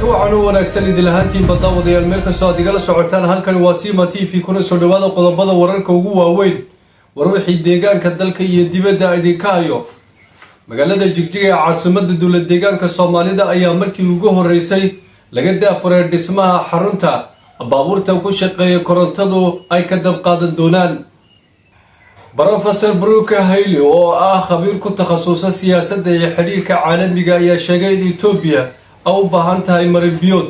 وعن wanaagsan idil ahaantiin badawadayaal meel ka soo adiga la socotaan halkan waa Sima TV kuna soo dhawaada qodobada wararka ugu waaweyn warwixii deegaanka dalka iyo dibadda idinka hayo magaalada Jigjiga ee caasimadda dawladda deegaanka Soomaalida ayaa markii ugu horeysay laga daafuray dhismaha xarunta baabuurta ku shaqeeya korontadu ay ka dab qaadan doonaan Professor Brooke Haley oo ah khabiir ku takhasusay siyaasadda iyo xiriirka caalamiga ayaa sheegay in Ethiopia أو بهانتها مريبيود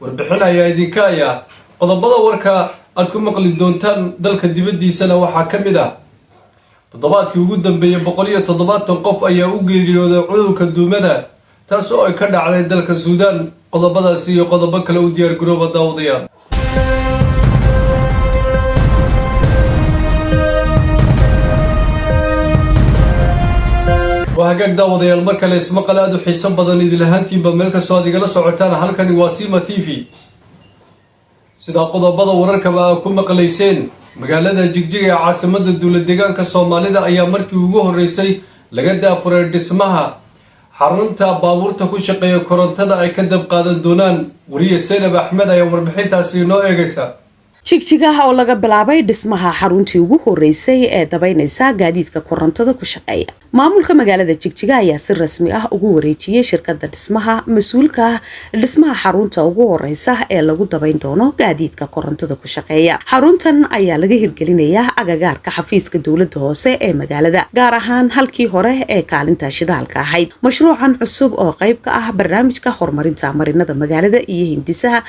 وربحنا idinka ayaa qodobada warka aad ku maqli doontaan dalka dibadiisana waxa kamid ah toddobaadkii ugu dambeeyay 170 qof ayaa u geeriyooday cudurka duumada taas oo ay ka dhacday dalka Suudaan qodobadaas iyo qodobo kale u diyaar garooba daawadayaal وهاجاك داوديال marka la isma qalaado xiiso badan idil ahaantiinba meel ka soo adiga la socotaan halkani waa Sima TV sida qodobada wararka ku maqleyseen magaalada Jigjiga ee caasimadda dawladda deegaanka Soomaalida ayaa markii ugu horeysay laga daafuray dhismaha xarunta baabuurta ku shaqeeya korontada ay ka dab qaadan doonaan wariye Seenab Axmed ayaa warbixintaasi noo eegaysa Jigjiga oo laga bilaabay dhismaha xaruntii ugu horeysay ee dabaynaysa gaadiidka korontada ku shaqeeya maamulka magaalada Jigjiga ayaa si rasmi ah ugu wareejiyay shirkadda dhismaha mas'uulka dhismaha xarunta ugu horeysa ee lagu dabayn doono gaadiidka korontada ku shaqeeya xaruntan ayaa laga hirgelinayaa agagaarka xafiiska dawladda hoose ee magaalada gaar ahaan halkii hore ee kaalinta shidaalka ahayd mashruucan cusub oo qayb ka ah barnaamijka horumarinta marinada magaalada iyo hindisaha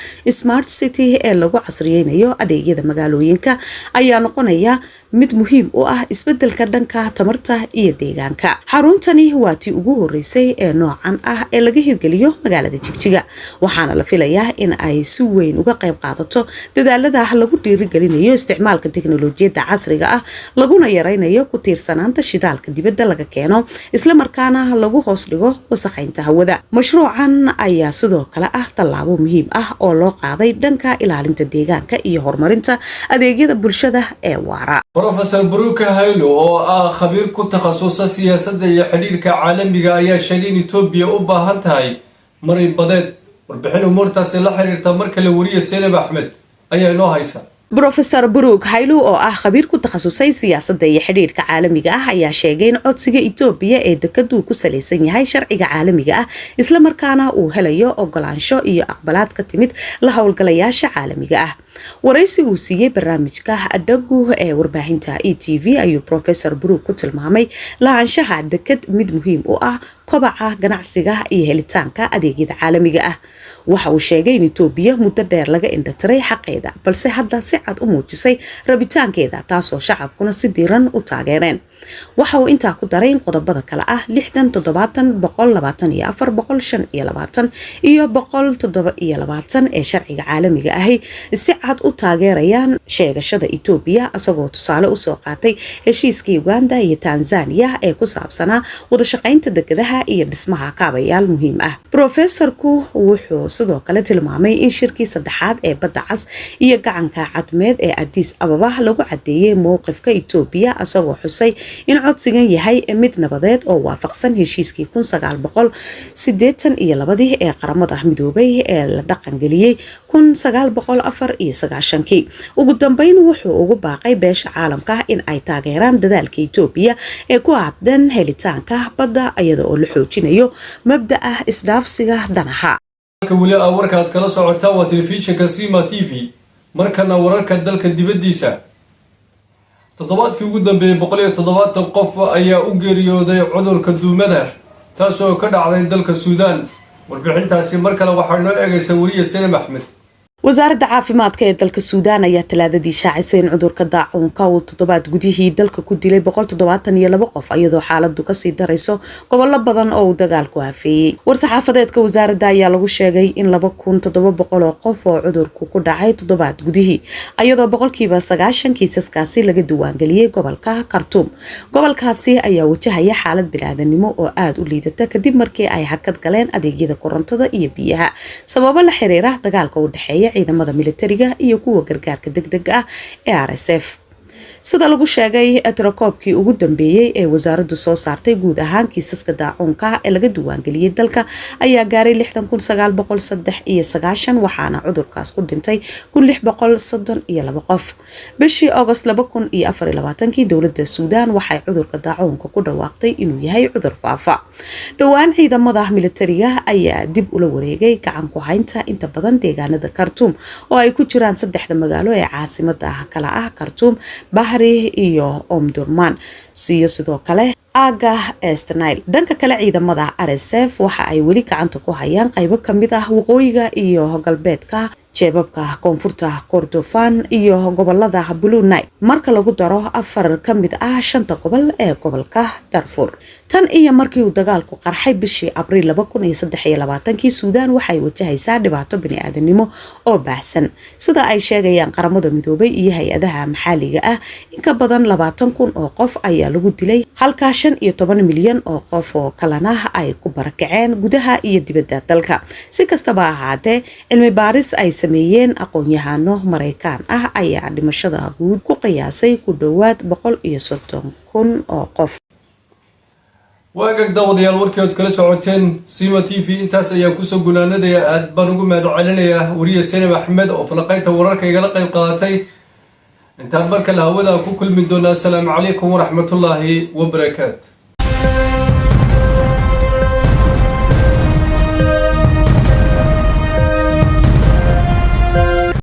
Smart City ee lagu casriyeynayo adeegyada magaalooyinka ayaa noqonaya mid muhiim u ah isbedelka dhanka tamarta iyo deegaanka xaruntani waa tii ugu horeysay ee noocan ah ee laga hirgeliyo magaalada Jigjiga waxaana la filayaa in ay si weyn uga qayb qaadato dadaalada lagu dhiirigelinayo isticmaalka tiknoolajiyada casriga ah laguna yareynayo ku tiirsanaanta shidaalka dibadda laga keeno isla markaana lagu hoos dhigo wasakhaynta hawada mashruucan ayaa sidoo kale ah tallaabo muhiim ah oo loo qaaday dhanka ilaalinta deegaanka iyo horumarinta adeegyada bulshada ee waara Professor Brooke Haley oo ah khabiir ku takhasusay siyaasadda iyo xiriirka caalamiga ayaa sheegay in Ethiopia u baahan tahay marin badeed warbixin umurtaas la xiriirta marka la wariyo Seenab Axmed ayaa noo haysa Professor Brooke Haley oo ah khabiir ku takhasusay siyaasadda iyo xiriirka caalamiga ah ayaa sheegay in codsiga Ethiopia ee dekadu ku saleysan yahay sharciga caalamiga ah isla markaana uu helayo ogolaansho iyo aqbalaad ka timid la hawlgalayaasha caalamiga ah waraysi uu siiyay barnaamijka adagu ee warbaahinta ETV ayuu Professor Brooke ku tilmaamay laanshaha dekad mid muhiim u ah kobaca ganacsiga iyo helitaanka adeegyada caalamiga ah waxa uu sheegay in Ethiopia muddo dheer laga indhatiray xaqeeda balse hadda si cad u muujisay rabitaankeeda taasoo shacabkuna si diiran u taageereen waxa uu intaa ku daray in qodobada kale ah 60 70 124 125 iyo 127 ee sharciga caalamiga ah si cad u taageerayaan sheegashada Ethiopia asagoo tusaale u soo qaatay heshiiska Uganda iyo Tanzania ee ku saabsanaa wada shaqaynta dekedaha iyo dhismaha kaabayaal muhiim ah professorku wuxuu sidoo kale tilmaamay in shirkii saddexaad ee badda cas iyo gacanka cadmeed ee Addis Ababa lagu cadeeyay mowqifka Ethiopia asagoo xusay in codsigan yahay mid nabadeed oo waafaqsan heshiiskii 1982 ee qaramada midoobay ee la dhaqan galiyay 1994 ugu dambeyn wuxuu ugu baaqay beesha caalamka in ay taageeraan dadaalka Ethiopia ee ku aadan helitaanka badda iyada oo la xoojinayo mabda'a isdhaafsiga danaha wali warka aad kala socotaa waa telefishinka Sima TV markana wararka dalka dibadiisa toddobaadkii ugu dambeeyay 170 qof ayaa u geeriyooday cudurka duumada taas oo ka dhacday dalka Suudaan warbixintaasi markale waxaa noo eegaysa wariye Seenab Axmed wasaaradda caafimaadka ee dalka Suudaan ayaa talaadadii shaacisay in cudurka daacuunka uu toddobaad gudihii dalka ku dilay 172 qof iyadoo xaaladdu ka sii darayso gobollo badan oo dagaalku hafeeyay war-saxaafadeedka wasaaradda ayaa lagu sheegay in 2700 qof oo cudurku ku dhacay toddobaad gudihii iyadoo 90% kiisaskaasi laga diiwaangeliyay gobolka Khartoum gobolkaasi ayaa wajahaya xaalad bini'aadanimo oo aad u liidata kadib markii ay hakad galeen adeegyada korontada iyo biyaha sababo la xiriira dagaalka u dhaxeeya ciidamada militariga iyo kuwa gargaarka degdega ah ee RSF sida lagu sheegay tirakoobkii ugu dambeeyay ee wasaaraddu soo saartay guud ahaan kiisaska daacuunka ee laga diiwaangeliyay dalka ayaa gaaray 6,993 waxaana cudurkaas ku dhintay 632 qof. bishii August 2024 dowladda Suudaan waxay cudurka daacuunka ku dhawaaqtay inuu yahay cudur faafa. dhowaan ciidamada militariga ayaa dib ula wareegay gacan ku haynta inta badan deegaanada Khartoum oo ay ku jiraan saddexda magaalo ee caasimada kala ah Khartoum, Bahri iyo Omdurman sidoo kale aaga Eastnile. dhanka kale ciidamada RSF waxa ay weli gacanta ku hayaan qaybo kamid ah waqooyiga iyo galbeedka jeebabka koonfurta Kordofan iyo gobolada Blue Nile marka lagu daro 4 kamid ah 5 gobol ee gobolka Darfur. tan iyo markii uu dagaalku qarxay bishii Abriil 2023 Suudaan waxay wajahaysaa dhibaato bini'aadanimo oo baahsan sida ay sheegayaan qaramada midoobay iyo hay'adaha maxalliga ah. in ka badan 20,000 oo qof ayaa lagu dilay halka 15 milyan oo qof oo kalena ay ku barakaceen gudaha iyo dibadda dalka. si kastaba ha ahaatee cilmi baaris ay sameeyeen aqoon-yahano Mareykaan ah ayaa dhimashada guud ku qiyaasay ku dhawaad 130,000 oo qof. waagag daawadayaal warkii aad kala socoteen Sima TV intaas ayaan kusoo gunaanadaya. aad baan ugu mahadcelinayaa wariye Salim Axmed oo falaqaynta wararka igala qayb qaadatay. intaan markale hawada ku kulmi doonaa. assalaamu calaykum waraxmatullaahi wabarakaatu.